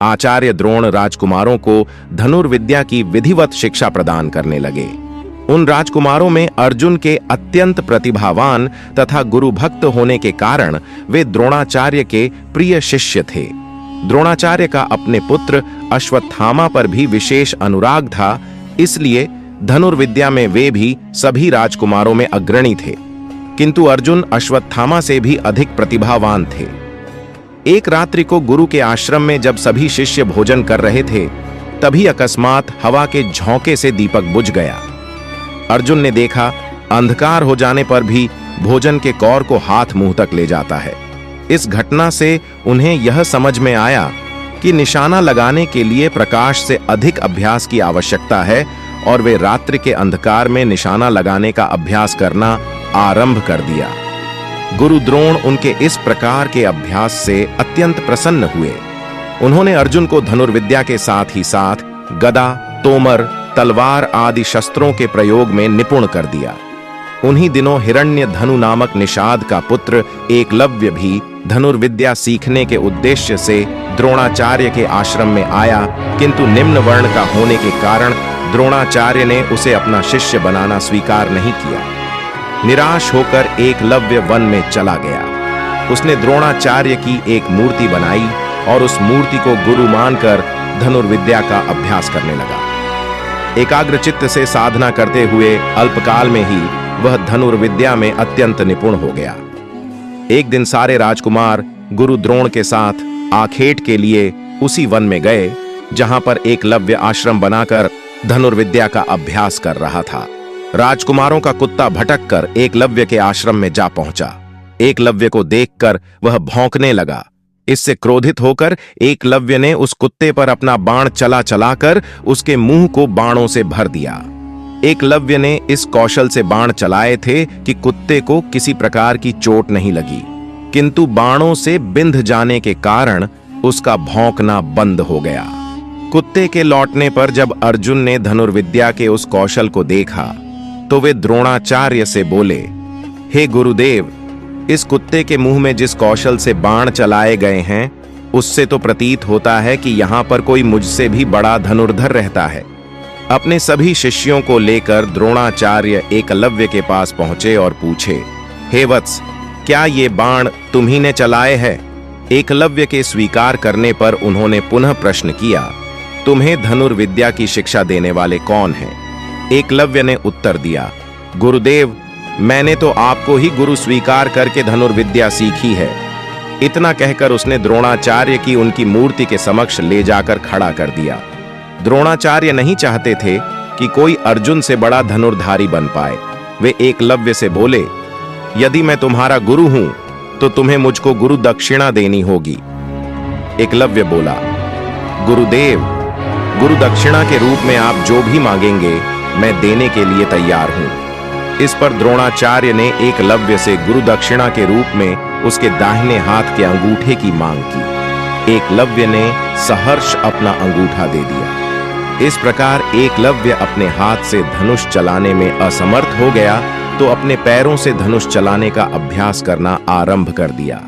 आचार्य द्रोण राजकुमारों को धनुर्विद्या की विधिवत शिक्षा प्रदान करने लगे। उन राजकुमारों में अर्जुन के अत्यंत प्रतिभावान तथा गुरुभक्त होने के कारण वे द्रोणाचार्य के प्रिय शिष्य थे। द्रोणाचार्य का अपने पुत्र अश्वत्थामा पर भी विशेष अनुराग था, इसलिए धनुर्विद्या में वे भी सभी राजकुमारों में अग्रणी थे। किंतु अर्जुन अश्वत्थामा से भी अधिक प्रतिभावान थे। एक रात्रि को गुरु के आश्रम में जब सभी शिष्य भोजन कर रहे थे, तभी अकस्मात हवा के झोंके से दीपक बुझ गया। अर्जुन ने देखा, अंधकार हो जाने पर भी भोजन के कौर को हाथ मुंह तक ले जाता है। इस घटना से उन्हें यह समझ में आया कि निशाना लगाने के लिए प्रकाश से अधिक अभ्यास की आवश्यकता है और वे रात्रि के अंधकार में निशाना लगाने का अभ्यास करना आरंभ कर दिया। गुरु द्रोण उनके इस प्रकार के अभ्यास से अत्यंत प्रसन्न हुए। उन्होंने अर्जुन को धनुर्विद्या के साथ ही साथ गदा, तोमर, तलवार आदि शस्त्रों के प्रयोग में निपुण कर दिया। उन्हीं दिनों हिरण्य धनु नामक निषाद का पुत्र एकलव्य भी धनुर्विद्या सीखने के उद्देश्य से द्रोणाचार्य के आश्रम में आया, किंतु निम्न वर्ण का होने के कारण द्रोणाचार्य ने उसे अपना शिष्य बनाना स्वीकार नहीं किया। निराश होकर एकलव्य वन में चला गया। उसने द्रोणाचार्य की एक मूर्ति बनाई और उस मूर्ति को गुरु मानकर धनुर्विद्या का अभ्यास करने लगा। एकाग्रचित्त से साधना करते हुए अल्पकाल में ही वह धनुर्विद्या में अत्यंत निपुण हो गया। एक दिन सारे राजकुमार गुरु द्रोण के साथ आखेट के लिए उसी वन में गए, जहां पर एकलव्य आश्रम बनाकर धनुर्विद्या का अभ्यास कर रहा था। राजकुमारों का कुत्ता भटककर एकलव्य के आश्रम में जा पहुंचा। एकलव्य को देखकर वह भौंकने लगा। इससे क्रोधित होकर एकलव्य ने उस कुत्ते पर अपना बाण चला चलाकर उसके मुंह को बाणों से भर दिया। एकलव्य ने इस कौशल से बाण चलाए थे कि कुत्ते को किसी प्रकार की चोट नहीं लगी, किंतु बाणों से बिंध जाने के कारण उसका भौंकना बंद हो गया। कुत्ते के लौटने पर जब अर्जुन ने धनुर्विद्या के उस कौशल को देखा तो वे द्रोणाचार्य से बोले, हे गुरुदेव, इस कुत्ते के मुंह में जिस कौशल से बाण चलाए गए हैं, उससे तो प्रतीत होता है कि यहाँ पर कोई मुझसे भी बड़ा धनुर्धर रहता है। अपने सभी शिष्यों को लेकर द्रोणाचार्य एकलव्य के पास पहुंचे और पूछे, हे वत्स, क्या ये बाण तुम्ही ने चलाए हैं? एकलव्य के स्वीकार करने पर उन्होंने पुनः प्रश्न किया, तुम्हें धनुर्विद्या की शिक्षा देने वाले कौन हैं? एकलव्य ने उत्तर दिया, गुरुदेव, मैंने तो आपको ही गुरु स्वीकार करके धनुर्विद्या सीखी है। इतना कहकर उसने द्रोणाचार्य की उनकी मूर्ति के समक्ष ले जाकर खड़ा कर दिया। द्रोणाचार्य नहीं चाहते थे कि कोई अर्जुन से बड़ा धनुर्धारी बन पाए। वे एकलव्य से बोले, यदि मैं तुम्हारा गुरु हूं तो तुम्हें मुझको गुरु दक्षिणा देनी होगी। एकलव्य बोला, गुरुदेव, गुरु दक्षिणा के रूप में आप जो भी मांगेंगे मैं देने के लिए तैयार हूं। इस पर द्रोणाचार्य ने एकलव्य से गुरु दक्षिणा के रूप में उसके दाहिने हाथ के अंगूठे की मांग की। एकलव्य ने सहर्ष अपना अंगूठा दे दिया। इस प्रकार एकलव्य अपने हाथ से धनुष चलाने में असमर्थ हो गया तो अपने पैरों से धनुष चलाने का अभ्यास करना आरंभ कर दिया।